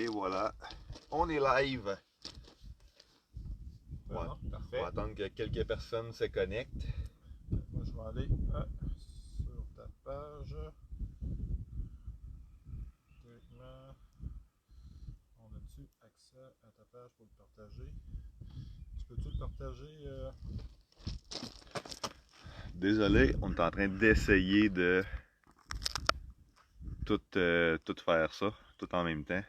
Et voilà, on est live. Bon, On parfait. va attendre que quelques personnes se connectent. Moi, je vais aller sur ta page. Directement. On a-tu accès à ta page pour le partager? Tu peux-tu le partager? Désolé, on est en train d'essayer de tout faire ça, tout en même temps.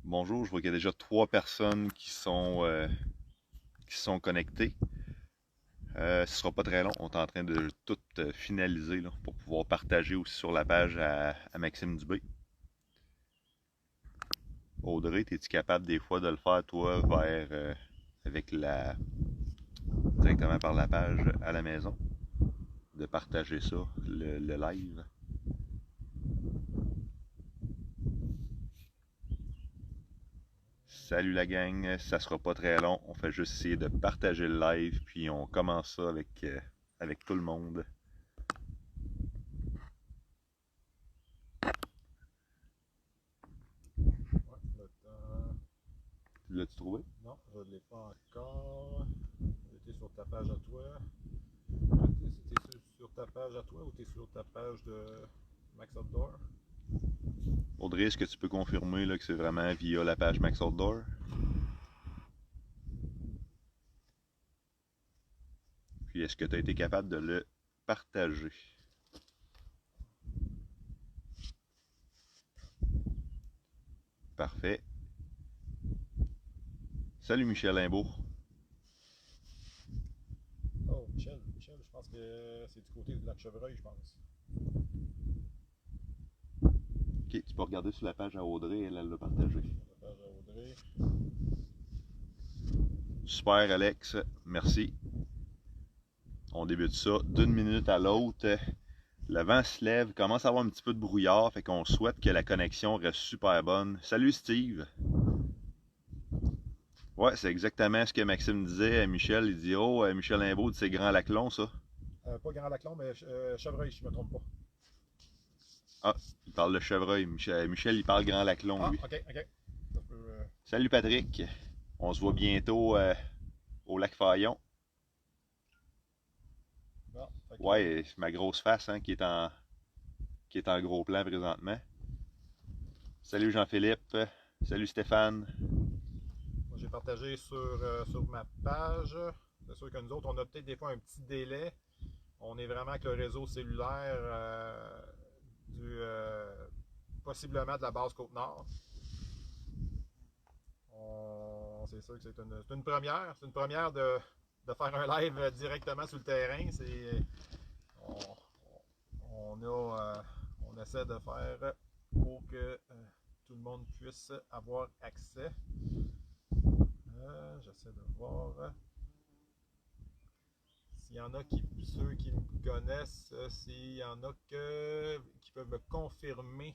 Bonjour, je vois qu'il y a déjà 3 personnes qui sont connectées. Ce sera pas très long, on est en train de tout finaliser là, pour pouvoir partager aussi sur la page à Maxime Dubé. Audrey, es-tu capable des fois de le faire toi vers directement par la page à la maison? De partager ça, le live? Salut la gang, ça sera pas très long, on fait juste essayer de partager le live, puis on commence ça avec tout le monde. Ouais, le temps. L'as-tu trouvé? Non, je ne l'ai pas encore. Tu es sur ta page à toi. T'es sur ta page à toi ou tu es sur ta page de Max Outdoor? Audrey, est-ce que tu peux confirmer là, que c'est vraiment via la page Max Outdoor? Puis est-ce que tu as été capable de le partager? Parfait. Salut Michel Limbaud. Oh, Michel, je pense que c'est du côté du lac Chevreuil, je pense. Ok, tu peux regarder sur la page à Audrey, elle l'a partagé. La page à Audrey. Super Alex, merci. On débute ça d'une minute à l'autre. Le vent se lève, commence à avoir un petit peu de brouillard, fait qu'on souhaite que la connexion reste super bonne. Salut Steve! Ouais, c'est exactement ce que Maxime disait à Michel. Il dit: Oh, Michel Limbaud, c'est Grand Laclon, ça. Pas Grand Laclon, mais Chevreuil, si je ne me trompe pas. Ah, il parle de chevreuil. Michel, il parle Grand Laclon, Ah, lui. ok. Ça peut, Salut Patrick! On se voit bientôt au lac Fayon. bon, Ouais, c'est ma grosse face qui est en gros plan présentement. Salut Jean-Philippe. Salut Stéphane. moi, j'ai partagé sur ma page. C'est sûr que nous autres, on a peut-être des fois un petit délai. On est vraiment avec le réseau cellulaire possiblement de la base Côte-Nord. C'est sûr que c'est une première. C'est une première de faire un live directement sur le terrain. On essaie de faire pour que tout le monde puisse avoir accès. J'essaie de voir s'il y en a ceux qui me connaissent, s'il y en a qui peuvent me confirmer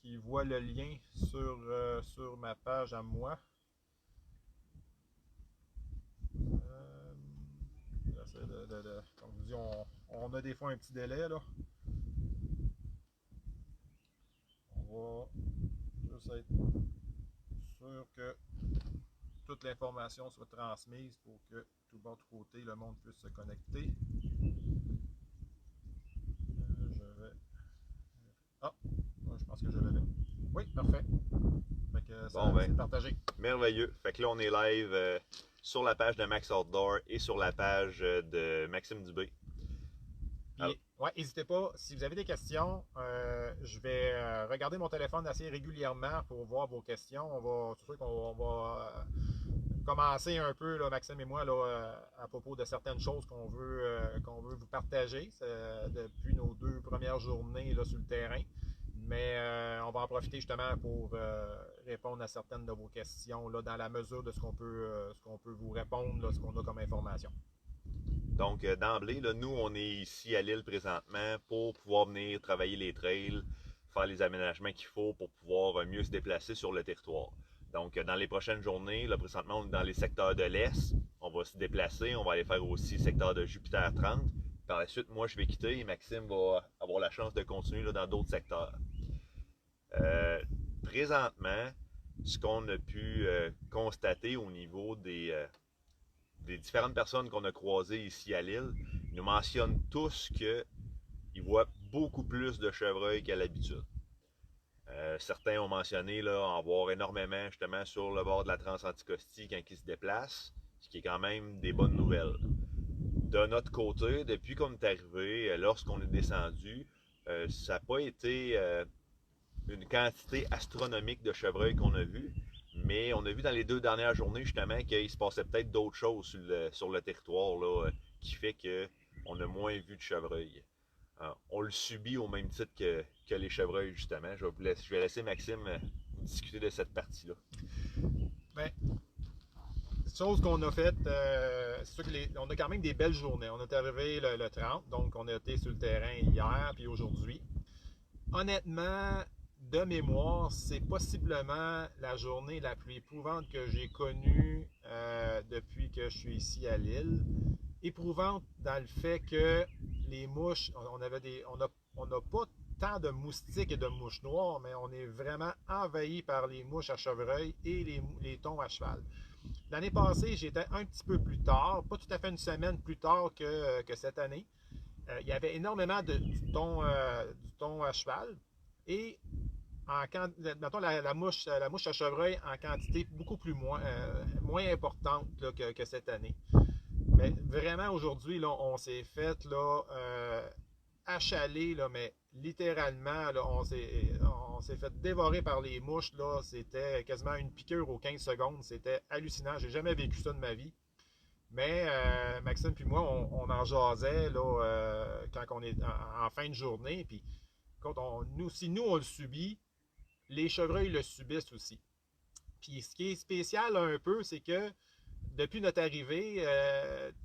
qui voient le lien sur ma page à moi. J'essaie comme je vous dis, on a des fois un petit délai là. On va juste être sûr que toute l'information soit transmise pour que tout de l'autre côté, le monde puisse se connecter. Je pense que je l'avais. Oui, parfait. Fait que ça, c'est partagé. Merveilleux. Fait que là, on est live sur la page de Max Outdoor et sur la page de Maxime Dubé. N'hésitez pas, si vous avez des questions, je vais regarder mon téléphone assez régulièrement pour voir vos questions. C'est sûr qu'on va commencer un peu, là, Maxime et moi, là, à propos de certaines choses qu'on veut vous partager depuis nos 2 premières journées là, sur le terrain. Mais on va en profiter justement pour répondre à certaines de vos questions là, dans la mesure de ce qu'on peut vous répondre, là, ce qu'on a comme information. Donc, d'emblée, là, nous, on est ici à Lille présentement pour pouvoir venir travailler les trails, faire les aménagements qu'il faut pour pouvoir mieux se déplacer sur le territoire. Donc, dans les prochaines journées, là, présentement, on est dans les secteurs de l'Est. On va se déplacer. On va aller faire aussi le secteur de Jupiter 30. Par la suite, moi, je vais quitter et Maxime va avoir la chance de continuer là, dans d'autres secteurs. Présentement, ce qu'on a pu constater au niveau des différentes personnes qu'on a croisées ici à l'île, ils nous mentionnent tous qu'ils voient beaucoup plus de chevreuils qu'à l'habitude. Certains ont mentionné là, en voir énormément justement sur le bord de la Transanticosti quand ils se déplacent, ce qui est quand même des bonnes nouvelles. De notre côté, depuis qu'on est arrivé, lorsqu'on est descendu, ça n'a pas été une quantité astronomique de chevreuils qu'on a vu, mais on a vu dans les 2 dernières journées justement qu'il se passait peut-être d'autres choses sur le territoire là, qui fait qu'on a moins vu de chevreuils. On le subit au même titre que les chevreuils, justement. Je vais laisser Maxime discuter de cette partie-là. Ben, chose qu'on a faite, c'est sûr on a quand même des belles journées. On est arrivé le 30, donc on a été sur le terrain hier puis aujourd'hui. Honnêtement, de mémoire, c'est possiblement la journée la plus éprouvante que j'ai connue depuis que je suis ici à l'île. Éprouvante dans le fait que les mouches, on n'a pas tant de moustiques et de mouches noires, mais on est vraiment envahi par les mouches à chevreuil et les thons à cheval. L'année passée, j'étais un petit peu plus tard, pas tout à fait une semaine plus tard que cette année. Il y avait énormément du thon à cheval et mettons, la mouche à chevreuil en quantité beaucoup plus moins importante là, que cette année. Mais vraiment, aujourd'hui, là, on s'est fait là, achaler, là, mais littéralement, là, on s'est fait dévorer par les mouches. Là, c'était quasiment une piqûre aux 15 secondes. C'était hallucinant. J'ai jamais vécu ça de ma vie. Mais Maxime puis moi, on en jasait là, quand on est en fin de journée. Puis si nous, on le subit, les chevreuils le subissent aussi. Puis ce qui est spécial un peu, c'est que depuis notre arrivée,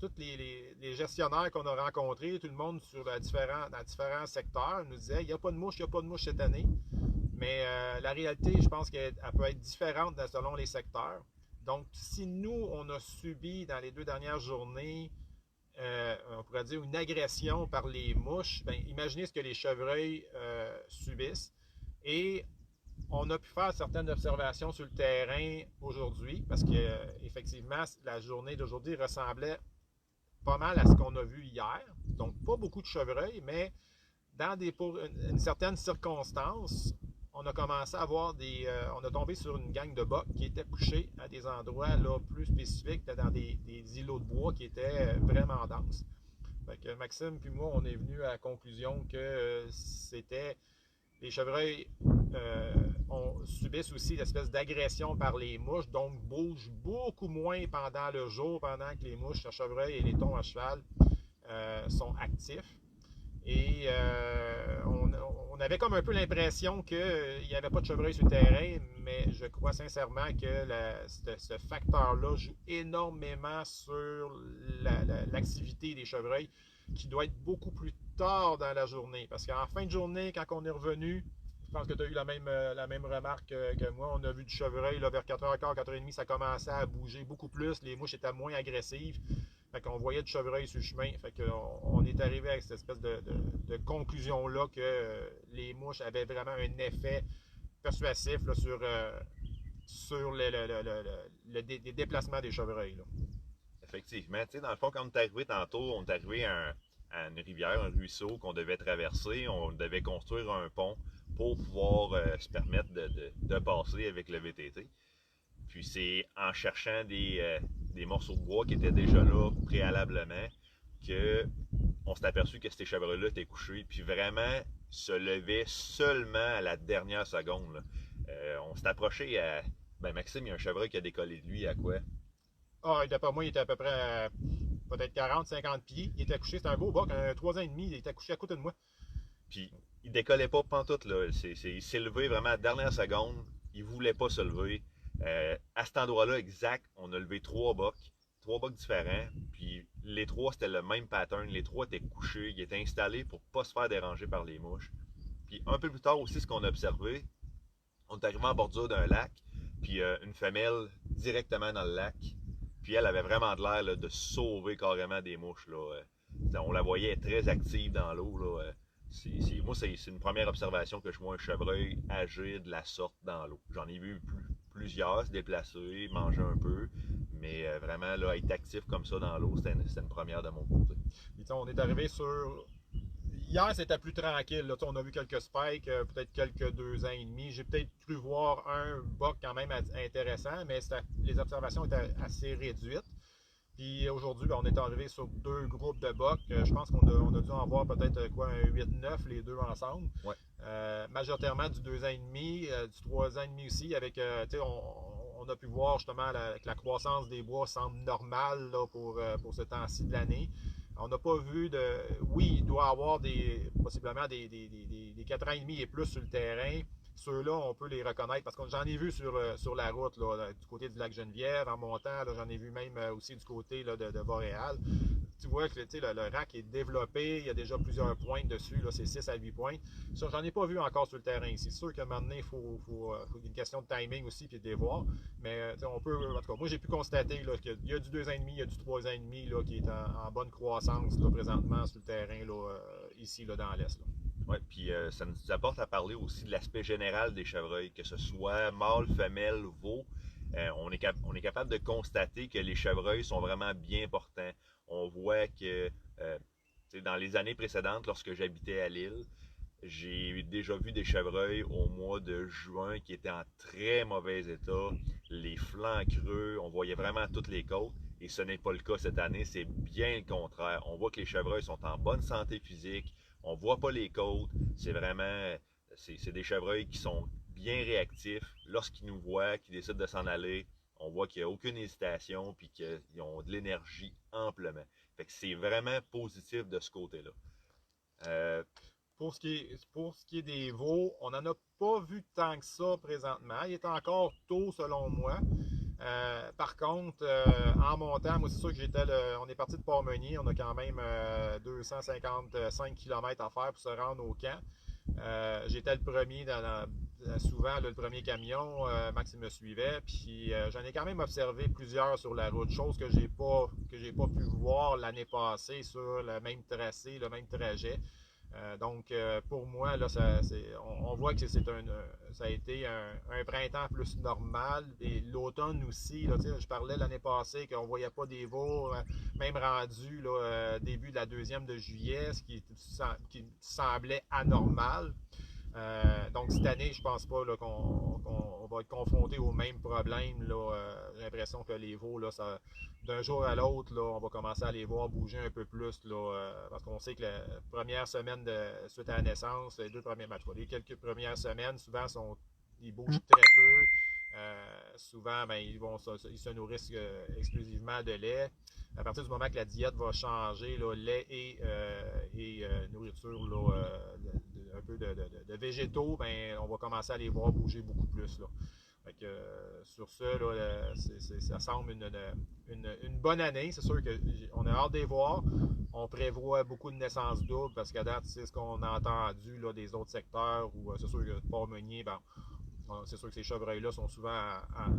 tous les gestionnaires qu'on a rencontrés, tout le monde dans différents secteurs nous disait il n'y a pas de mouche, il n'y a pas de mouche cette année. Mais la réalité, je pense qu'elle peut être différente selon les secteurs. Donc, si nous, on a subi dans les 2 dernières journées, on pourrait dire une agression par les mouches, bien, imaginez ce que les chevreuils subissent. Et on a pu faire certaines observations sur le terrain aujourd'hui parce que effectivement, la journée d'aujourd'hui ressemblait pas mal à ce qu'on a vu hier. Donc, pas beaucoup de chevreuils, mais pour une certaine circonstance, on a commencé à avoir on a tombé sur une gang de bocs qui étaient couchés à des endroits là, plus spécifiques, dans des îlots de bois qui étaient vraiment denses. Fait que Maxime puis moi, on est venu à la conclusion que c'était les chevreuils subissent aussi l'espèce d'agression par les mouches, donc bougent beaucoup moins pendant le jour, pendant que les mouches à chevreuil et les thons à cheval sont actifs. Et on avait comme un peu l'impression qu'il n'y avait pas de chevreuil sur le terrain, mais je crois sincèrement que ce facteur-là joue énormément sur l'activité des chevreuils, qui doit être beaucoup plus tard dans la journée. Parce qu'en fin de journée, quand on est revenu, je pense que tu as eu la même remarque que moi. On a vu du chevreuil là, vers 4h15, 4h30, ça commençait à bouger beaucoup plus. Les mouches étaient moins agressives. Fait qu'on voyait du chevreuil sur le chemin. Fait qu'on est arrivé avec cette espèce de conclusion-là que les mouches avaient vraiment un effet persuasif là, sur les déplacements des chevreuils. Là. Effectivement. Tu sais, dans le fond, quand on est arrivé tantôt, on est arrivé à une rivière, un ruisseau qu'on devait traverser. On devait construire un pont pour pouvoir se permettre de passer avec le VTT. Puis c'est en cherchant des morceaux de bois qui étaient déjà là préalablement qu'on s'est aperçu que ces chevreuils-là étaient couchés, puis vraiment se levaient seulement à la dernière seconde. On s'est approché à... Ben Maxime, il y a un chevreuil qui a décollé de lui à quoi? Ah, d'après moi, il était à peu près peut-être 40-50 pieds. Il était couché, c'était un beau boc, un 3 ans et demi, il était couché à côté de moi. Puis il décollait pas pantoute, là. Il s'est levé vraiment à la dernière seconde. Il voulait pas se lever. À cet endroit-là exact, on a levé 3 bocs différents. Puis les 3, c'était le même pattern. Les 3 étaient couchés, ils étaient installés pour pas se faire déranger par les mouches. Puis un peu plus tard aussi, ce qu'on a observé, on est arrivé en bordure d'un lac. puis une femelle directement dans le lac. Puis elle avait vraiment de l'air là, de sauver carrément des mouches. Là. On la voyait très active dans l'eau. Là. Moi, c'est une première observation que je vois un chevreuil agir de la sorte dans l'eau. J'en ai vu plusieurs se déplacer, manger un peu, mais vraiment là, être actif comme ça dans l'eau, c'était une première de mon côté. Puis, on est arrivé sur. Hier, c'était plus tranquille. Là. On a vu quelques spikes, peut-être quelques 2 ans et demi. J'ai peut-être cru voir un buck quand même intéressant, mais les observations étaient assez réduites. Puis aujourd'hui, on est arrivé sur 2 groupes de bucks. Je pense qu'on a dû en voir peut-être quoi, un 8-9, les deux ensemble. Ouais. Majoritairement du 2 ans et demi, du 3 ans et demi aussi, avec, on a pu voir justement que la croissance des bois semble normale là, pour ce temps-ci de l'année. On n'a pas vu de. Oui, il doit y avoir possiblement des 4 ans et demi et plus sur le terrain. Ceux-là, on peut les reconnaître parce que j'en ai vu sur la route là, du côté du lac Geneviève en montant. J'en ai vu même aussi du côté là, de Boréal. Tu vois que le rack est développé, il y a déjà plusieurs pointes dessus, c'est 6 à 8 points. Ça, j'en ai pas vu encore sur le terrain ici. C'est sûr qu'à un moment donné, il faut une question de timing aussi puis de les voir. Mais on peut, en tout cas, moi j'ai pu constater qu'il y a du 2 ans et demi, il y a du 3 ans et demi là, qui est en bonne croissance là, présentement sur le terrain là, ici là, dans l'Est. Oui, puis ça nous apporte à parler aussi de l'aspect général des chevreuils, que ce soit mâle, femelle, veau. On est capable de constater que les chevreuils sont vraiment bien portants. On voit que dans les années précédentes, lorsque j'habitais à Lille, j'ai déjà vu des chevreuils au mois de juin qui étaient en très mauvais état, les flancs creux, on voyait vraiment toutes les côtes. Et ce n'est pas le cas cette année, c'est bien le contraire. On voit que les chevreuils sont en bonne santé physique, on ne voit pas les côtes, c'est des chevreuils qui sont bien réactifs. Lorsqu'ils nous voient, qu'ils décident de s'en aller, on voit qu'il n'y a aucune hésitation puis qu'ils ont de l'énergie amplement. Fait que c'est vraiment positif de ce côté-là. Pour ce qui est des veaux, on n'en a pas vu tant que ça présentement. Il est encore tôt selon moi. Par contre, en montant, moi c'est sûr que on est parti de Port-Meunier, on a quand même 255 km à faire pour se rendre au camp. J'étais le premier souvent le premier camion, Max me suivait, puis j'en ai quand même observé plusieurs sur la route, chose que j'ai pas pu voir l'année passée sur le même tracé, le même trajet. Donc, pour moi, là, on voit que ça a été un printemps plus normal. Et l'automne aussi, là, je parlais l'année passée qu'on ne voyait pas des veaux, même rendus début de la 2e de juillet, ce qui semblait anormal. Donc, cette année, je pense pas qu'on va être confronté au même problème. J'ai l'impression que les veaux, là, d'un jour à l'autre, on va commencer à les voir bouger un peu plus. Parce qu'on sait que la première semaine suite à la naissance, les les quelques premières semaines, souvent, ils bougent très peu. Souvent, ils se nourrissent exclusivement de lait. À partir du moment que la diète va changer, lait et nourriture, un peu de végétaux, on va commencer à les voir bouger beaucoup plus. Là. Fait que, sur ça, ça semble une bonne année. C'est sûr qu'on a hâte de les voir. On prévoit beaucoup de naissances doubles parce qu'à date, c'est ce qu'on a entendu là, des autres secteurs où c'est sûr que Port-Meunier, c'est sûr que ces chevreuils-là sont souvent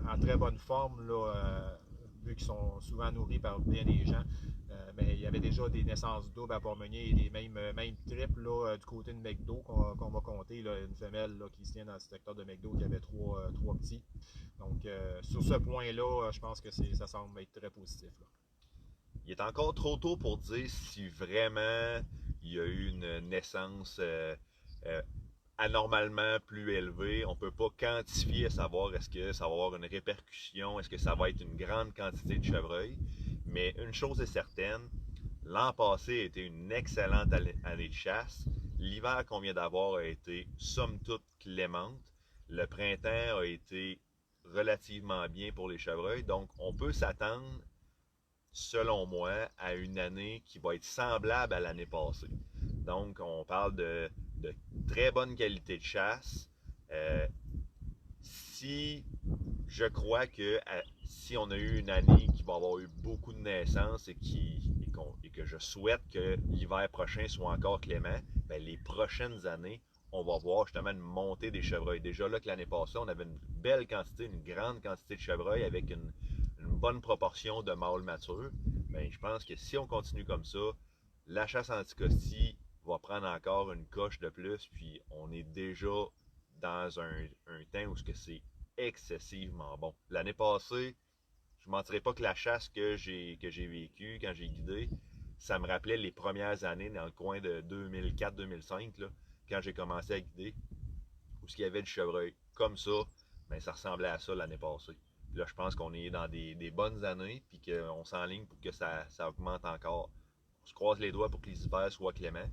en très bonne forme, là, vu qu'ils sont souvent nourris par bien des gens. Mais il y avait déjà des naissances doubles à Port-Meunier et des mêmes triples là, du côté de McDo qu'on va compter. Là, une femelle là, qui se tient dans le secteur de McDo qui avait trois petits. Donc, sur ce point-là, je pense que ça semble être très positif. Là. Il est encore trop tôt pour dire si vraiment il y a eu une naissance anormalement plus élevée. On ne peut pas quantifier à savoir est-ce que ça va avoir une répercussion, est-ce que ça va être une grande quantité de chevreuils. Mais une chose est certaine, l'an passé a été une excellente année de chasse. L'hiver qu'on vient d'avoir a été somme toute clémente. Le printemps a été relativement bien pour les chevreuils. Donc, on peut s'attendre, selon moi, à une année qui va être semblable à l'année passée. Donc, on parle de très bonne qualité de chasse. Je crois que si on a eu une année qui va avoir eu beaucoup de naissances et que je souhaite que l'hiver prochain soit encore clément, les prochaines années, on va voir justement une montée des chevreuils. Déjà là que l'année passée, on avait une belle quantité, une grande quantité de chevreuils avec une bonne proportion de mâles matures. Ben, je pense que si on continue comme ça, la chasse anticosti va prendre encore une coche de plus, puis on est déjà dans un temps où c'est excessivement bon. L'année passée, je ne mentirais pas que la chasse que j'ai vécue quand j'ai guidé, ça me rappelait les premières années dans le coin de 2004-2005, quand j'ai commencé à guider, où il y avait du chevreuil. Comme ça, ben, ça ressemblait à ça l'année passée. Puis là, je pense qu'on est dans des bonnes années, puis qu'on s'enligne pour que ça augmente encore. On se croise les doigts pour que les hivers soient cléments.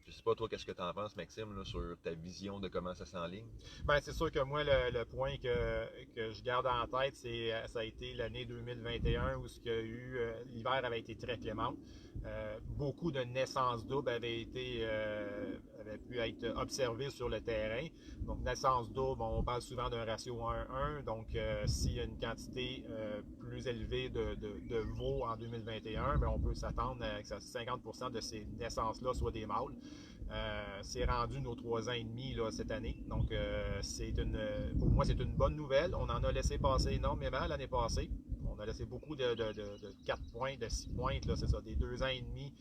Je sais pas, toi, qu'est-ce que tu en penses, Maxime, là, sur ta vision de comment ça s'enligne? Ben, c'est sûr que moi, le point que je garde en tête, ça a été l'année 2021 où l'hiver avait été très clément. Beaucoup de naissances doubles avaient pu être observées sur le terrain. Donc, naissance double, on parle souvent d'un ratio 1-1. Donc, s'il y a une quantité plus élevée de veaux en 2021, ben, on peut s'attendre à que 50% de ces naissances-là soient des mâles. C'est rendu nos 3 ans et demi là, cette année. Donc, pour moi, c'est une bonne nouvelle. On en a laissé passer énormément l'année passée. On a laissé beaucoup de 4 points, de 6 pointes, là, c'est ça, des 2 ans et demi,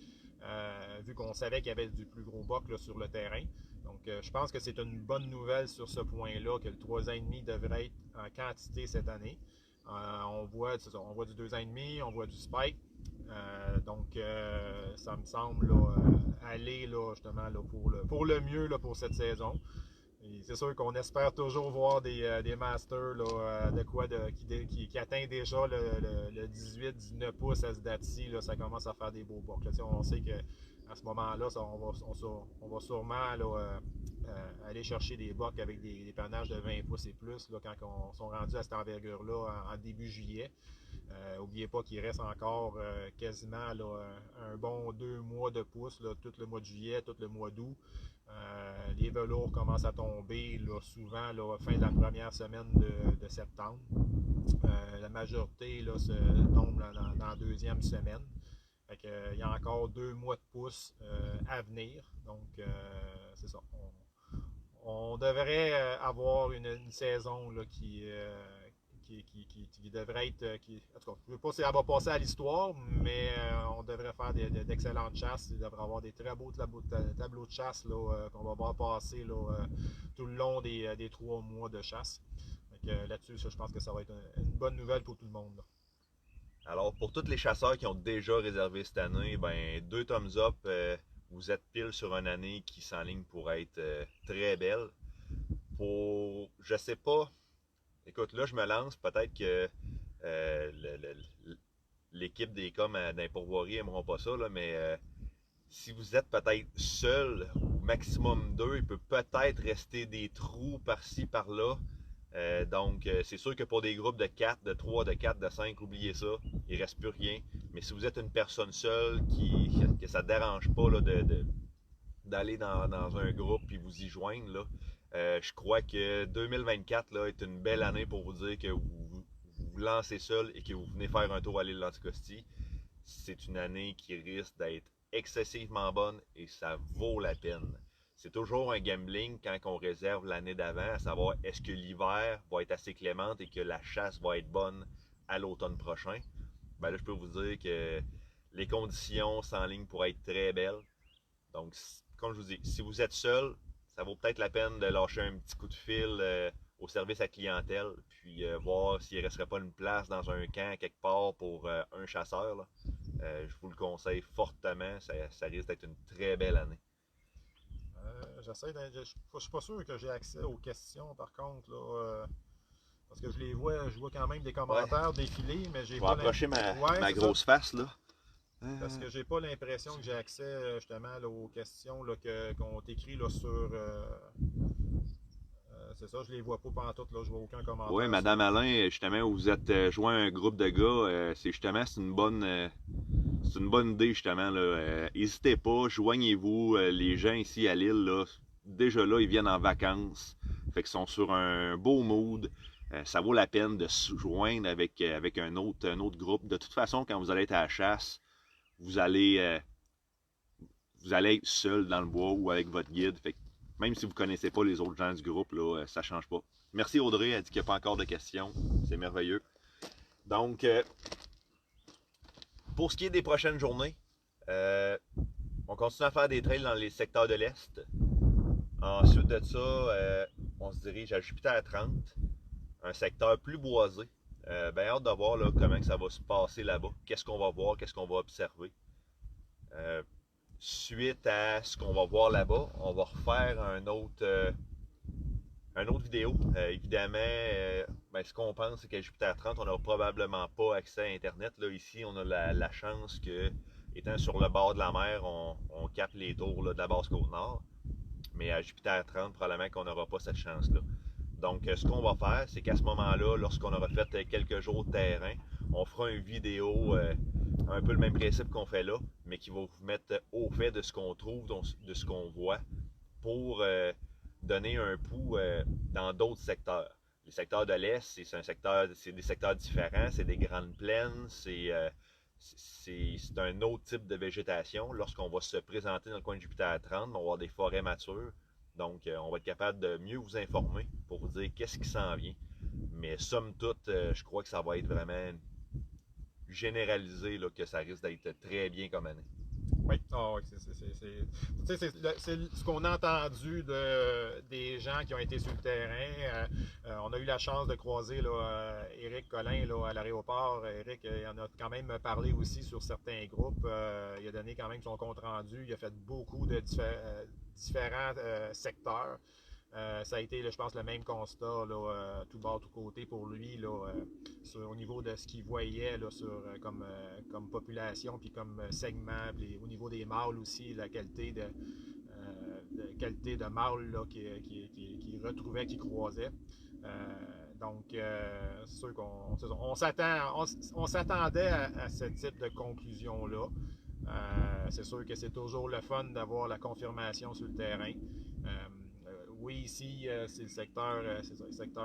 vu qu'on savait qu'il y avait du plus gros boc là, sur le terrain. Donc, je pense que c'est une bonne nouvelle sur ce point-là, que le 3 ans et demi devrait être en quantité cette année. On voit du 2 ans et demi, on voit du spike. Donc, ça me semble là, aller là, justement là, pour le mieux là, pour cette saison. C'est sûr qu'on espère toujours voir des masters là, qui atteint déjà le 18-19 pouces à ce date-ci. Ça commence à faire des beaux bocs. On sait qu'à ce moment-là, on va sûrement là, aller chercher des bocs avec des panaches de 20 pouces et plus là, quand on sont rendus à cette envergure-là en début juillet. N'oubliez pas qu'il reste encore quasiment là, un bon 2 mois de pouce, là, tout le mois de juillet, tout le mois d'août. Les velours commencent à tomber là, souvent là, fin de la première semaine de septembre. La majorité là, tombe dans la deuxième semaine. Fait que, il y a encore 2 mois de pouce à venir. Donc, c'est ça. On devrait avoir une saison là, qui devrait être. En tout cas, je ne sais pas si elle va passer à l'histoire, mais on devrait faire d'excellentes chasses. Il devrait avoir des très beaux tableaux de chasse là, qu'on va voir passer là, tout le long des 3 mois de chasse. Là-dessus, je pense que ça va être une bonne nouvelle pour tout le monde. Là. Alors, pour tous les chasseurs qui ont déjà réservé cette année, ben 2 thumbs up. Vous êtes pile sur une année qui s'enligne pour être très belle. Je sais pas. Écoute, là, je me lance. Peut-être que l'équipe des coms d'un pourvoirie n'aimeront pas ça, là, mais si vous êtes peut-être seul, ou maximum 2, il peut peut-être rester des trous par-ci, par-là. Donc, c'est sûr que pour des groupes de 4, de 3, de 4, de 5, oubliez ça, il ne reste plus rien. Mais si vous êtes une personne seule que ça ne dérange pas là, d'aller dans un groupe et vous y joindre, là, je crois que 2024 là, est une belle année pour vous dire que vous lancez seul et que vous venez faire un tour à l'île d'Anticosti. C'est une année qui risque d'être excessivement bonne et ça vaut la peine. C'est toujours un gambling quand on réserve l'année d'avant, à savoir est-ce que l'hiver va être assez clémente et que la chasse va être bonne à l'automne prochain. Ben là, je peux vous dire que les conditions s'enlignent pour être très belles. Donc, comme je vous dis, si vous êtes seul, ça vaut peut-être la peine de lâcher un petit coup de fil au service à clientèle, puis voir s'il ne resterait pas une place dans un camp quelque part pour un chasseur. Là. Je vous le conseille fortement, ça risque d'être une très belle année. Je suis pas sûr que j'ai accès aux questions par contre. Là, parce que je vois quand même des commentaires défiler, mais j'ai pas approcher ma grosse face là. Parce que j'ai pas l'impression que j'ai accès justement là, aux questions là, qu'on t'écrit là, sur. C'est ça, je les vois pas pantoute, là, je vois aucun commentaire. Oui, Madame Alain, justement, vous êtes joint à un groupe de gars, c'est une bonne idée, justement. N'hésitez pas, joignez-vous. Les gens ici à Lille, là, déjà là, ils viennent en vacances. Fait qu'ils sont sur un beau mood. Ça vaut la peine de se joindre avec un autre groupe. De toute façon, quand vous allez être à la chasse, vous allez être seul dans le bois ou avec votre guide. Fait que même si vous ne connaissez pas les autres gens du groupe, là, ça ne change pas. Merci Audrey, elle dit qu'il n'y a pas encore de questions. C'est merveilleux. Donc, pour ce qui est des prochaines journées, on continue à faire des trails dans les secteurs de l'Est. Ensuite de ça, on se dirige à Jupiter 30, un secteur plus boisé. Bien hâte de voir là, comment ça va se passer là-bas. Qu'est-ce qu'on va voir, qu'est-ce qu'on va observer. Suite à ce qu'on va voir là-bas, on va refaire un autre vidéo. Évidemment, ben, ce qu'on pense, c'est qu'à Jupiter 30, on n'aura probablement pas accès à Internet. Là, ici, on a la chance que, étant sur le bord de la mer, on capte les tours là, de la Basse-Côte-Nord. Mais à Jupiter 30, probablement qu'on n'aura pas cette chance-là. Donc, ce qu'on va faire, c'est qu'à ce moment-là, lorsqu'on aura fait quelques jours de terrain, on fera une vidéo, un peu le même principe qu'on fait là, mais qui va vous mettre au fait de ce qu'on trouve, de ce qu'on voit, pour donner un pouls dans d'autres secteurs. Les secteurs de l'Est, c'est des secteurs différents, c'est des grandes plaines, c'est un autre type de végétation. Lorsqu'on va se présenter dans le coin de Jupiter 30, on va avoir des forêts matures. Donc, on va être capable de mieux vous informer pour vous dire qu'est-ce qui s'en vient. Mais somme toute, je crois que ça va être vraiment généralisé, là, que ça risque d'être très bien comme année. Oui, c'est ce qu'on a entendu des gens qui ont été sur le terrain. On a eu la chance de croiser là, Éric Collin là, à l'aéroport. Éric il en a quand même parlé aussi sur certains groupes. Il a donné quand même son compte rendu. Il a fait beaucoup de différents secteurs. Ça a été, là, je pense, le même constat, là, tout bord, tout côté pour lui, là, au niveau de ce qu'il voyait là, comme population, puis comme segment, puis au niveau des mâles aussi, la qualité de mâles qu'il retrouvait, qu'il croisait. Donc, c'est sûr qu'on s'attendait à ce type de conclusion-là. C'est sûr que c'est toujours le fun d'avoir la confirmation sur le terrain. Oui, ici, c'est le secteur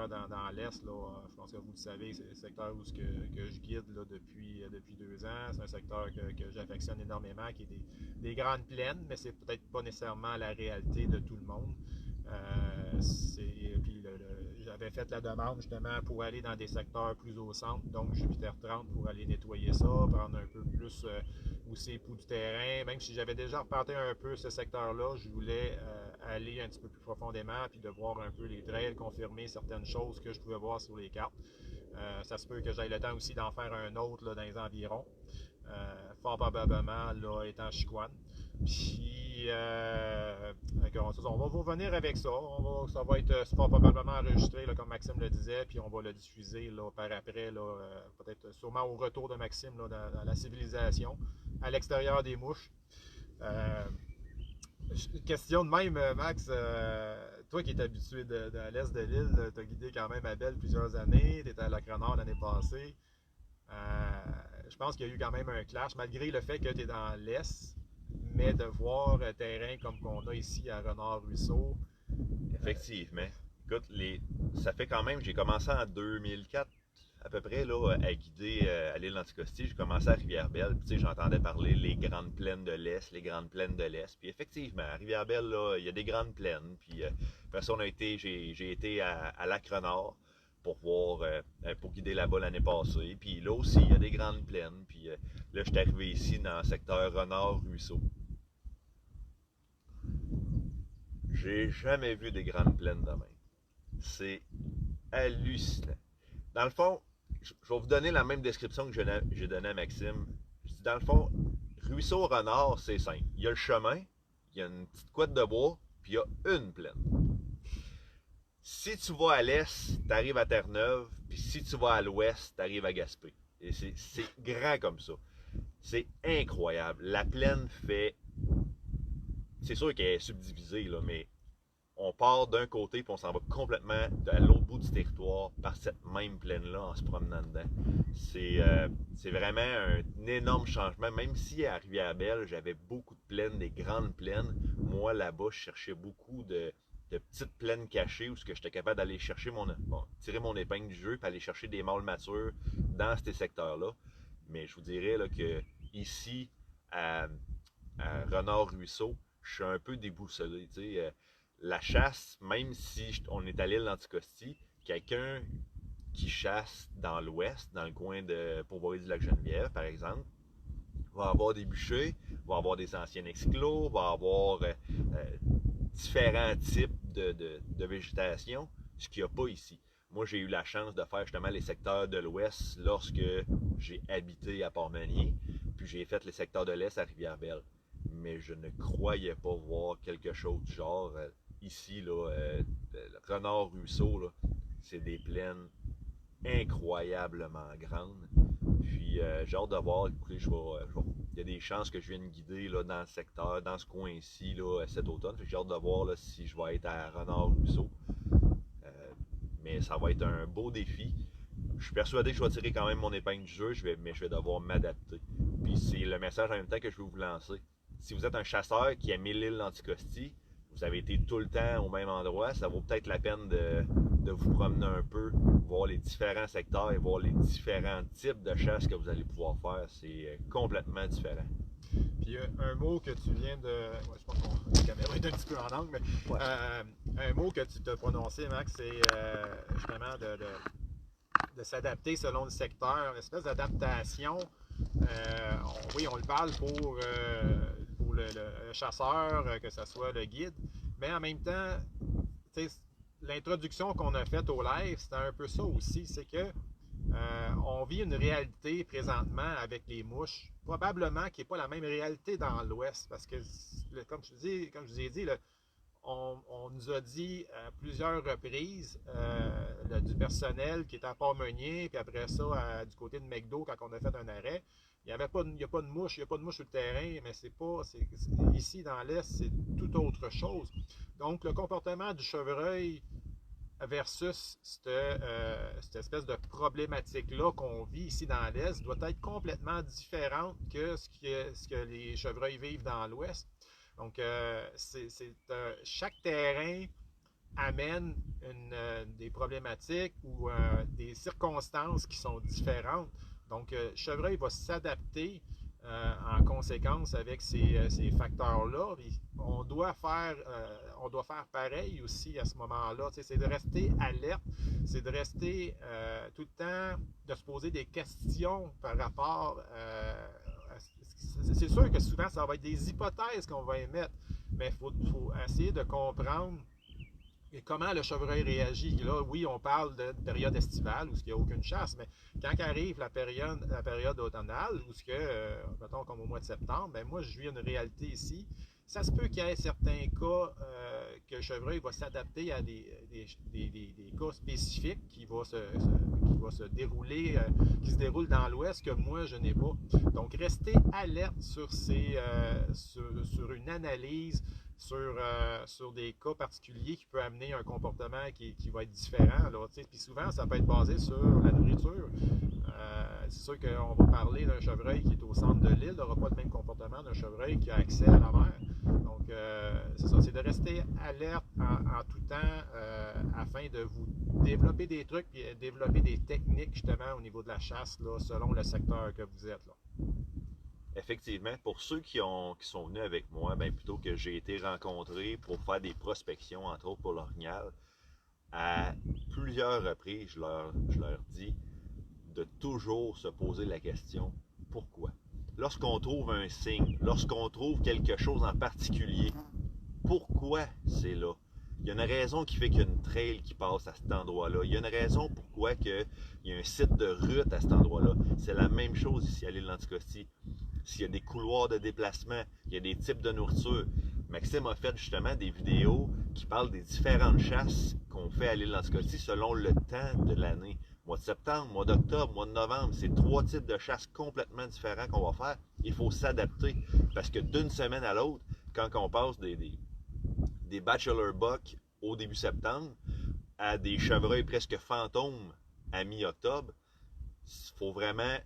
dans l'Est. Là, je pense que vous le savez, c'est le secteur où que je guide là, depuis 2 ans. C'est un secteur que j'affectionne énormément, qui est des grandes plaines, mais c'est peut-être pas nécessairement la réalité de tout le monde. Puis j'avais fait la demande justement pour aller dans des secteurs plus au centre, donc Jupiter 30 pour aller nettoyer ça, prendre un peu plus aussi pouls du terrain. Même si j'avais déjà reparti un peu ce secteur-là, je voulais aller un petit peu plus profondément puis de voir un peu les trails, confirmer certaines choses que je pouvais voir sur les cartes. Ça se peut que j'aille le temps aussi d'en faire un autre là, dans les environs. Fort probablement là, étant Chicoine. Puis, on va vous revenir avec ça. Ça va être fort probablement enregistré, là, comme Maxime le disait, puis on va le diffuser là, par après, là, peut-être sûrement au retour de Maxime là, dans la civilisation, à l'extérieur des mouches. Question de même, Max, toi qui es habitué de l'est de l'île, tu as guidé quand même à Belle plusieurs années, tu étais à Lac-Renard l'année passée. Je pense qu'il y a eu quand même un clash, malgré le fait que tu es dans l'Est, mais de voir un terrain comme qu'on a ici à Renard-Ruisseau. Effectivement. Écoute, ça fait quand même, j'ai commencé en 2004 à peu près là, à guider à l'île d'Anticosti. J'ai commencé à Rivière-Belle, puis j'entendais parler les grandes plaines de l'Est, les grandes plaines de l'Est. Puis effectivement, à Rivière-Belle, là, il y a des grandes plaines. Puis après ça, j'ai été à Lac-Renard pour pour guider là-bas l'année passée. Puis là aussi, il y a des grandes plaines. Puis là, je suis arrivé ici dans le secteur Renard-Ruisseau. J'ai jamais vu des grandes plaines de même. C'est hallucinant. Dans le fond, je vais vous donner la même description que j'ai donnée à Maxime. Dans le fond, Ruisseau Renard, c'est simple. Il y a le chemin, il y a une petite couette de bois, puis il y a une plaine. Si tu vas à l'est, tu arrives à Terre-Neuve, puis si tu vas à l'ouest, tu arrives à Gaspé. Et c'est grand comme ça. C'est incroyable. La plaine fait... C'est sûr qu'elle est subdivisée, là, mais on part d'un côté puis on s'en va complètement à l'autre bout du territoire par cette même plaine-là en se promenant dedans. C'est vraiment un énorme changement. Même si à Rivière-Belle, j'avais beaucoup de plaines, des grandes plaines, moi là-bas, je cherchais beaucoup de petites plaines cachées où j'étais capable d'aller chercher tirer mon épingle du jeu et aller chercher des mâles matures dans ces secteurs-là. Mais je vous dirais là, que ici, à Renard-Ruisseau, je suis un peu déboussolé. la chasse, même si on est à l'île d'Anticosti, quelqu'un qui chasse dans l'ouest, dans le coin de Pourvoirie-du-Lac-Geneviève, par exemple, va avoir des bûchers, va avoir des anciens exclos, va avoir différents types de végétation, ce qu'il n'y a pas ici. Moi, j'ai eu la chance de faire justement les secteurs de l'ouest lorsque j'ai habité à Port-Meunier, puis j'ai fait les secteurs de l'est à Rivière-Belle. Mais je ne croyais pas voir quelque chose du genre. Ici, là, le Renard-Ruisseau, c'est des plaines incroyablement grandes. Puis j'ai hâte de voir, écoutez, il y a des chances que je vienne guider là, dans le secteur, dans ce coin-ci cet automne. J'ai hâte de voir là, si je vais être à Renard-Ruisseau. Mais ça va être un beau défi. Je suis persuadé que je vais tirer quand même mon épingle du jeu, mais je vais devoir m'adapter. Puis c'est le message en même temps que je veux vous lancer. Si vous êtes un chasseur qui aime l'île d'Anticosti, vous avez été tout le temps au même endroit, ça vaut peut-être la peine de vous promener un peu, voir les différents secteurs et voir les différents types de chasse que vous allez pouvoir faire. C'est complètement différent. Puis un mot que tu viens de. Ouais, je pense que la caméra est un petit peu en angle, mais un mot que tu t'as prononcé, Max, c'est justement de s'adapter selon le secteur, une espèce d'adaptation. Oui, on le parle pour le chasseur, que ce soit le guide, mais en même temps, l'introduction qu'on a faite au live, c'était un peu ça aussi, c'est que on vit une réalité présentement avec les mouches, probablement qui n'est pas la même réalité dans l'Ouest, parce que, comme je vous ai dit, on nous a dit à plusieurs reprises du personnel qui était à Port-Meunier, puis après ça, du côté de McDo, quand on a fait un arrêt, il n'y a pas de mouche, il n'y a pas de mouche sur le terrain, mais ici dans l'Est, c'est tout autre chose. Donc, le comportement du chevreuil versus cette espèce de problématique-là qu'on vit ici dans l'Est doit être complètement différente que ce que les chevreuils vivent dans l'Ouest. Donc, chaque terrain amène des problématiques ou des circonstances qui sont différentes. Donc, le chevreuil va s'adapter en conséquence avec ces facteurs-là. On doit faire pareil aussi à ce moment-là. C'est de rester alerte, c'est de rester tout le temps, de se poser des questions par rapport c'est sûr que souvent, ça va être des hypothèses qu'on va émettre, mais il faut essayer de comprendre comment le chevreuil réagit. Là, oui, on parle de période estivale où il n'y a aucune chasse, mais quand arrive la période automnale, où mettons comme au mois de septembre, ben moi, je vis une réalité ici. Ça se peut qu'il y ait certains cas que le chevreuil va s'adapter à des cas spécifiques qui vont se dérouler, qui se déroulent dans l'Ouest que moi, je n'ai pas. Donc, restez alerte sur une analyse, sur des cas particuliers qui peut amener un comportement qui va être différent. Puis souvent, ça peut être basé sur la nourriture. C'est sûr qu'on va parler d'un chevreuil qui est au centre de l'île, n'aura pas le même comportement d'un chevreuil qui a accès à la mer. Donc, c'est ça, c'est de rester alerte en tout temps afin de vous développer des trucs et développer des techniques justement au niveau de la chasse là, selon le secteur que vous êtes. Là. Effectivement, pour ceux qui sont venus avec moi, ben plutôt que j'ai été rencontré pour faire des prospections, entre autres pour l'orignal, à plusieurs reprises, je leur dis de toujours se poser la question « Pourquoi? » Lorsqu'on trouve un signe, lorsqu'on trouve quelque chose en particulier, pourquoi c'est là? Il y a une raison qui fait qu'il y a une trail qui passe à cet endroit-là. Il y a une raison pourquoi il y a un site de route à cet endroit-là. C'est la même chose ici à l'île d'Anticosti. S'il y a des couloirs de déplacement, il y a des types de nourriture. Maxime a fait justement des vidéos qui parlent des différentes chasses qu'on fait à l'île d'Anticosti selon le temps de l'année. Mois de septembre, mois d'octobre, mois de novembre, c'est 3 types de chasses complètement différents qu'on va faire. Il faut s'adapter parce que d'une semaine à l'autre, quand on passe des bachelor bucks au début septembre à des chevreuils presque fantômes à mi-octobre, il faut vraiment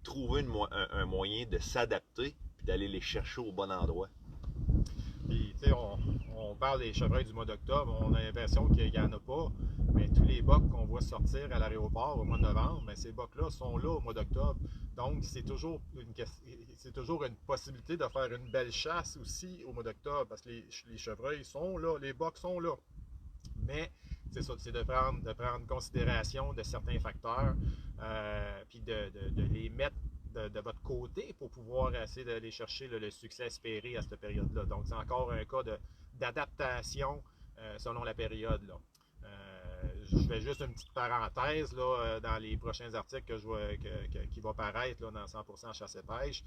trouver un moyen de s'adapter et d'aller les chercher au bon endroit. Puis, tu sais, on parle des chevreuils du mois d'octobre, on a l'impression qu'il n'y en a pas. mais tous les bocs qu'on voit sortir à l'aéroport au mois de novembre, mais ces bocs-là sont là au mois d'octobre. Donc, c'est toujours une possibilité de faire une belle chasse aussi au mois d'octobre, parce que les chevreuils sont là, les bocs sont là. Mais c'est ça, c'est de prendre considération de certains facteurs, puis de les mettre de votre côté pour pouvoir essayer d'aller chercher le succès espéré à cette période-là. Donc, c'est encore un cas d'adaptation selon la période. Là. Je fais juste une petite parenthèse là, dans les prochains articles qui vont paraître là, dans 100% chasse et pêche.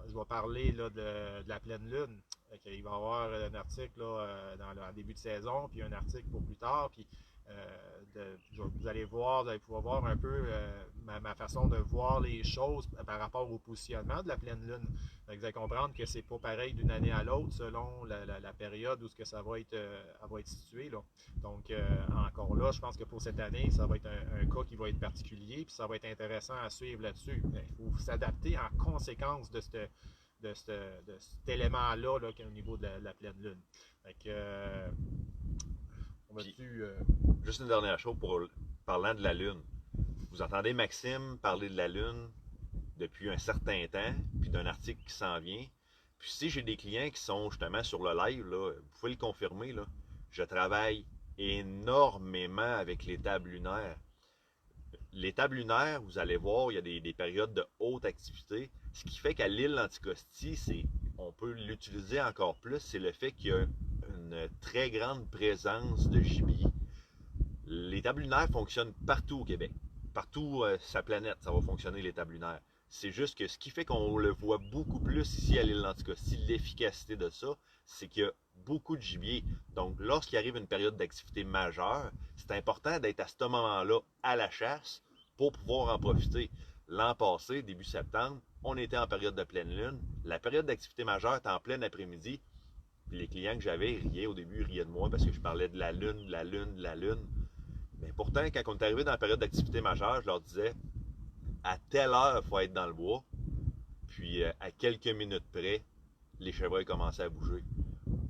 Je vais parler là, de la pleine lune. Il va y avoir un article là, en début de saison, puis un article pour plus tard. Puis, vous allez pouvoir voir un peu ma façon de voir les choses par rapport au positionnement de la pleine lune. Donc, vous allez comprendre que c'est pas pareil d'une année à l'autre selon la période où ça va être situé. Là. Donc, encore là, je pense que pour cette année, ça va être un cas qui va être particulier, puis ça va être intéressant à suivre là-dessus. Il faut s'adapter en conséquence de cet élément-là là, au niveau de la pleine lune. Donc, juste une dernière chose parlant de la Lune. Vous entendez Maxime parler de la Lune depuis un certain temps, puis d'un article qui s'en vient. Puis si j'ai des clients qui sont justement sur le live, là, vous pouvez le confirmer, là, je travaille énormément avec les tables lunaires. Les tables lunaires, vous allez voir, il y a des périodes de haute activité. Ce qui fait qu'à l'île Anticosti, on peut l'utiliser encore plus, c'est le fait qu'il y a une très grande présence de gibier. Les tables lunaires fonctionnent partout au Québec. Partout sur la planète, ça va fonctionner les tables lunaires. C'est juste que ce qui fait qu'on le voit beaucoup plus ici à l'île d'Anticosti, l'efficacité de ça, c'est qu'il y a beaucoup de gibier. Donc, lorsqu'il arrive une période d'activité majeure, c'est important d'être à ce moment-là à la chasse pour pouvoir en profiter. L'an passé, début septembre, on était en période de pleine lune. La période d'activité majeure était en plein après-midi. Puis les clients que j'avais riaient au début, riaient de moi parce que je parlais de la lune, de la lune, de la lune. Mais pourtant, quand on est arrivé dans la période d'activité majeure, je leur disais à telle heure, il faut être dans le bois. Puis à quelques minutes près, les chevreuils commençaient à bouger.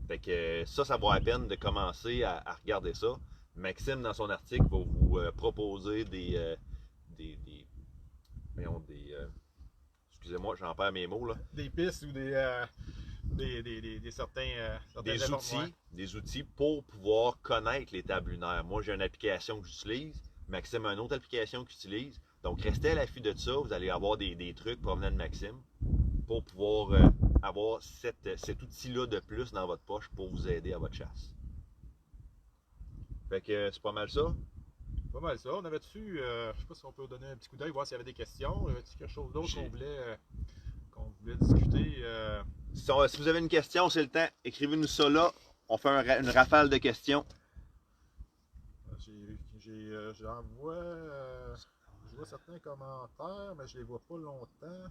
Fait que ça vaut la peine de commencer à regarder ça. Maxime, dans son article, va vous proposer excusez-moi, j'en perds mes mots là. Des pistes ou des outils pour pouvoir connaître les tables lunaires. Moi, j'ai une application que j'utilise. Maxime a une autre application qu'il utilise. Donc, restez à l'affût de ça. Vous allez avoir des trucs provenant de Maxime pour pouvoir avoir cet outil-là de plus dans votre poche pour vous aider à votre chasse. Fait que c'est pas mal ça. Pas mal ça. On avait dessus, je sais pas si on peut donner un petit coup d'œil, voir s'il y avait des questions. Y avait-il quelque chose d'autre qu'on voulait discuter? Si vous avez une question, c'est le temps. Écrivez-nous ça là. On fait une rafale de questions. Je vois certains commentaires, mais je les vois pas longtemps.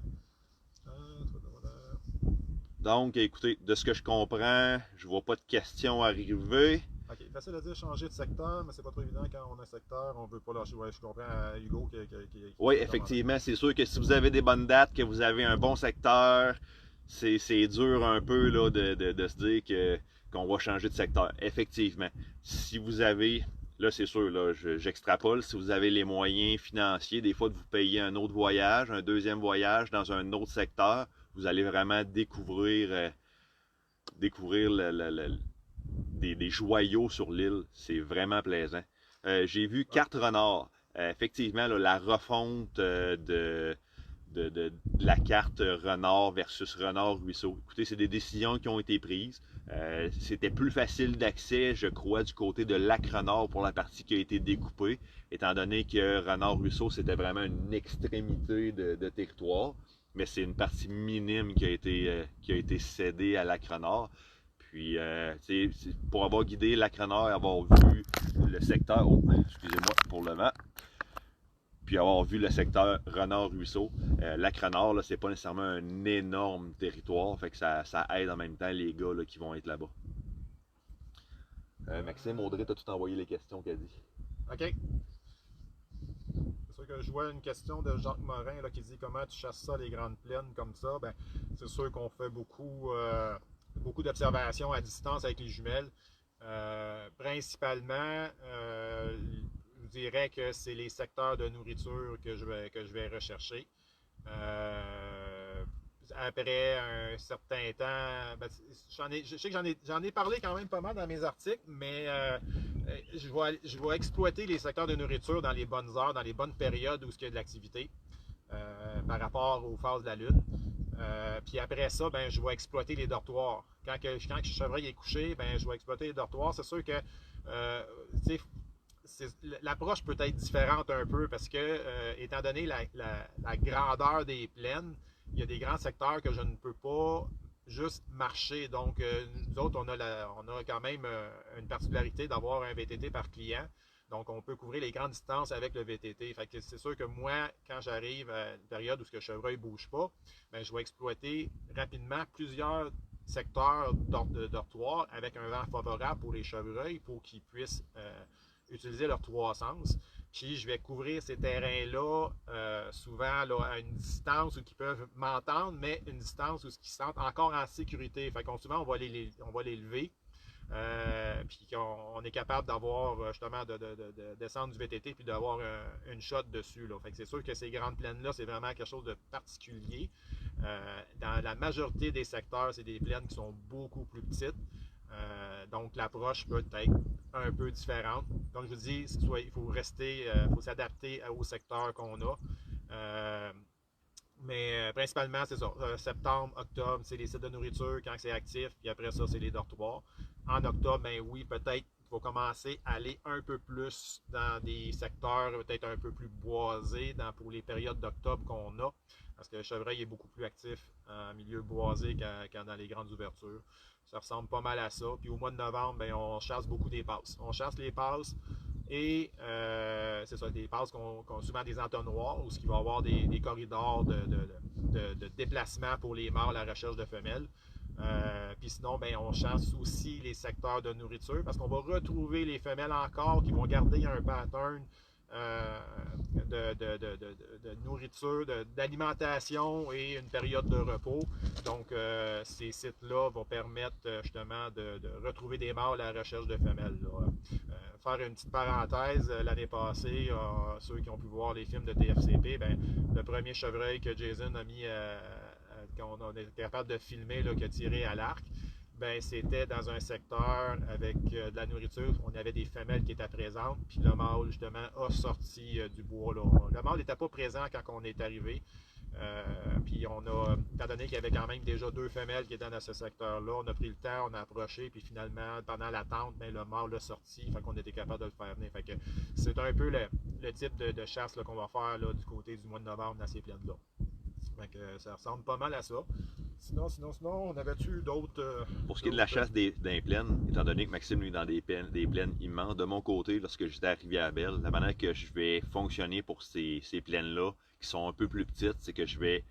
Donc, écoutez, de ce que je comprends, je vois pas de questions arriver. Ok, facile à dire changer de secteur, mais c'est pas trop évident quand on a un secteur, on veut pas lâcher. Ouais, je comprends Hugo qui oui, effectivement, c'est sûr que si vous avez des bonnes dates, que vous avez un bon secteur, c'est dur un peu là, de se dire qu'on va changer de secteur. Effectivement, si vous avez, là c'est sûr, là, j'extrapole, si vous avez les moyens financiers, des fois de vous payer un autre voyage, un deuxième voyage dans un autre secteur, vous allez vraiment découvrir des joyaux sur l'île. C'est vraiment plaisant. J'ai vu carte renard. Effectivement, là, la refonte de la carte renard versus renard ruisseau. Écoutez, c'est des décisions qui ont été prises. C'était plus facile d'accès, je crois, du côté de lac renard pour la partie qui a été découpée, étant donné que renard ruisseau, c'était vraiment une extrémité de territoire. Mais c'est une partie minime qui a été cédée à lac renard. Puis, pour avoir guidé lac renard et avoir vu le secteur, excusez-moi pour le vent, puis avoir vu le secteur renard-ruisseau, lac renard, là, c'est pas nécessairement un énorme territoire, fait que ça aide en même temps les gars là, qui vont être là-bas. Maxime, Audrey, t'as tout envoyé les questions qu'elle dit. OK. C'est sûr que je vois une question de Jacques Morin là, qui dit comment tu chasses ça, les grandes plaines comme ça. Ben, c'est sûr qu'on fait beaucoup d'observations à distance avec les jumelles. Principalement, je dirais que c'est les secteurs de nourriture que je vais rechercher. Euh, Après un certain temps, ben, je sais que j'en ai parlé quand même pas mal dans mes articles, mais je vais exploiter les secteurs de nourriture dans les bonnes heures, dans les bonnes périodes où il y a de l'activité par rapport aux phases de la lune. Puis après ça, ben, je vais exploiter les dortoirs. Quand le chevreuil est couché, ben, je vais exploiter les dortoirs. C'est sûr que euh, l'approche peut être différente un peu parce que, étant donné la grandeur des plaines, il y a des grands secteurs que je ne peux pas juste marcher. Donc, nous autres, on a quand même une particularité d'avoir un VTT par client. Donc, on peut couvrir les grandes distances avec le VTT. Fait que c'est sûr que moi, quand j'arrive à une période où le chevreuil ne bouge pas, ben, je vais exploiter rapidement plusieurs secteurs de dortoir avec un vent favorable pour les chevreuils pour qu'ils puissent utiliser leurs trois sens. Puis je vais couvrir ces terrains-là souvent là, à une distance où ils peuvent m'entendre, mais une distance où ils se sentent encore en sécurité. Fait qu'on souvent, on va les lever. Puis qu'on est capable d'avoir justement de descendre du VTT puis d'avoir une shot dessus. Là. Fait que c'est sûr que ces grandes plaines-là, c'est vraiment quelque chose de particulier. Dans la majorité des secteurs, c'est des plaines qui sont beaucoup plus petites. Donc l'approche peut être un peu différente. Donc je vous dis, il faut rester, faut s'adapter au secteur qu'on a. Mais principalement, c'est ça. Septembre, octobre, c'est les sites de nourriture quand c'est actif, puis après ça, c'est les dortoirs. En octobre, ben oui, peut-être qu'il faut commencer à aller un peu plus dans des secteurs peut-être un peu plus boisés pour les périodes d'octobre qu'on a, parce que le chevreuil est beaucoup plus actif en milieu boisé qu'en dans les grandes ouvertures. Ça ressemble pas mal à ça. Puis au mois de novembre, ben, on chasse beaucoup des passes. On chasse les passes et c'est ça, des passes qu'on souvent des entonnoirs où il va y avoir des corridors de déplacement pour les mâles à la recherche de femelles. Puis sinon, ben, on chasse aussi les secteurs de nourriture parce qu'on va retrouver les femelles encore qui vont garder un pattern de nourriture, d'alimentation et une période de repos. Donc, ces sites-là vont permettre justement de retrouver des mâles à la recherche de femelles. Faire une petite parenthèse, l'année passée, ceux qui ont pu voir les films de TFCP, ben, le premier chevreuil que Jason a mis, qu'on est capable de filmer, là, qui a tiré à l'arc, ben, c'était dans un secteur avec de la nourriture. On avait des femelles qui étaient présentes, puis le mâle, justement, a sorti du bois. Là. Le mâle n'était pas présent quand on est arrivé. Puis on a, étant donné qu'il y avait quand même déjà deux femelles qui étaient dans ce secteur-là, on a pris le temps, on a approché, puis finalement, pendant l'attente, ben, le mâle a sorti, fait qu'on était capable de le faire venir. Fait que c'est un peu le type de chasse qu'on va faire là, du côté du mois de novembre dans ces plaines-là. Fait que ça ressemble pas mal à ça. Sinon, on avait-tu d'autres. Pour ce qui est de la chasse des plaines, étant donné que Maxime lui est dans des plaines immenses, de mon côté, lorsque j'étais à Rivière-Belle, la manière que je vais fonctionner pour ces plaines-là, qui sont un peu plus petites, c'est que je vais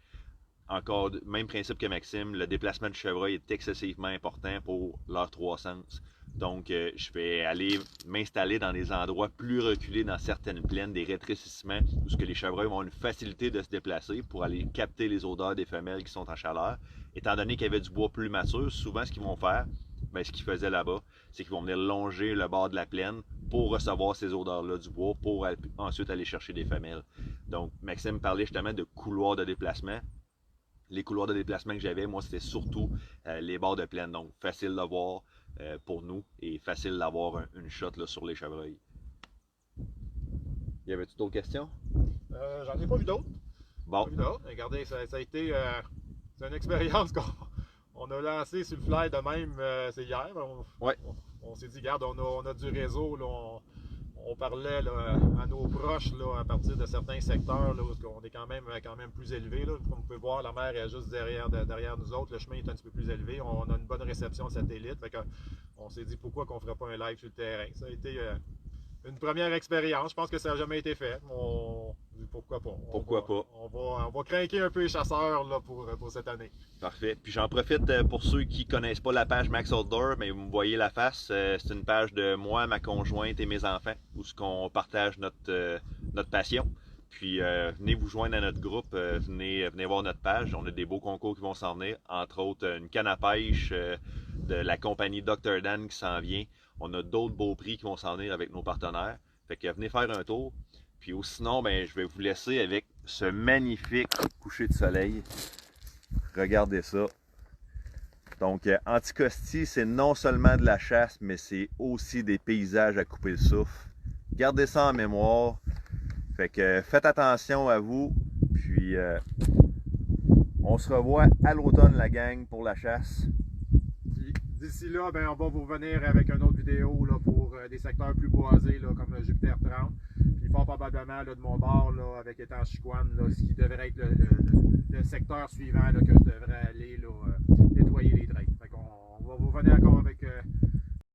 encore, même principe que Maxime, le déplacement du chevreuil est excessivement important pour leurs trois sens. Donc, je vais aller m'installer dans des endroits plus reculés dans certaines plaines, des rétrécissements, où ce que les chevreuils vont avoir une facilité de se déplacer pour aller capter les odeurs des femelles qui sont en chaleur. Étant donné qu'il y avait du bois plus mature, souvent ce qu'ils vont faire, ben, ce qu'ils faisaient là-bas, c'est qu'ils vont venir longer le bord de la plaine pour recevoir ces odeurs-là du bois, pour ensuite aller chercher des femelles. Donc, Maxime parlait justement de couloirs de déplacement. Les couloirs de déplacement que j'avais, moi, c'était surtout les bords de plaine. Donc, facile de voir pour nous et facile d'avoir une shot là, sur les chevreuils. Y avait-tu d'autres questions? J'en ai pas vu d'autres. Bon. Regardez, ça a été c'est une expérience qu'on a lancée sur le fly de même, c'est hier. On s'est dit, regarde, on a du réseau, là, on parlait là, à nos proches là, à partir de certains secteurs là, où on est quand même plus élevé. Là. Comme vous pouvez voir, la mer est juste derrière nous autres. Le chemin est un petit peu plus élevé. On a une bonne réception satellite. Fait que, on s'est dit pourquoi qu'on ne ferait pas un live sur le terrain. Ça a été une première expérience. Je pense que ça n'a jamais été fait. Pourquoi pas? On va craquer un peu les chasseurs là, pour cette année. Parfait. Puis j'en profite pour ceux qui ne connaissent pas la page Max Outdoor, mais vous me voyez la face. C'est une page de moi, ma conjointe et mes enfants, où on partage notre passion. Puis venez vous joindre à notre groupe, venez voir notre page. On a des beaux concours qui vont s'en venir, entre autres une canne à pêche de la compagnie Dr. Dan qui s'en vient. On a d'autres beaux prix qui vont s'en venir avec nos partenaires. Fait que venez faire un tour. Puis sinon, ben, je vais vous laisser avec ce magnifique coucher de soleil. Regardez ça. Donc, Anticosti, c'est non seulement de la chasse, mais c'est aussi des paysages à couper le souffle. Gardez ça en mémoire. Fait que faites attention à vous. Puis, on se revoit à l'automne, la gang, pour la chasse. D'ici là, ben, on va vous revenir avec une autre vidéo là, pour des secteurs plus boisés là, comme le Jupiter 30. Puis fort probablement là, de mon bord là, avec étang Chicoine, ce qui devrait être le secteur suivant là, que je devrais aller là, nettoyer les drains. Fait qu'on va vous revenir encore avec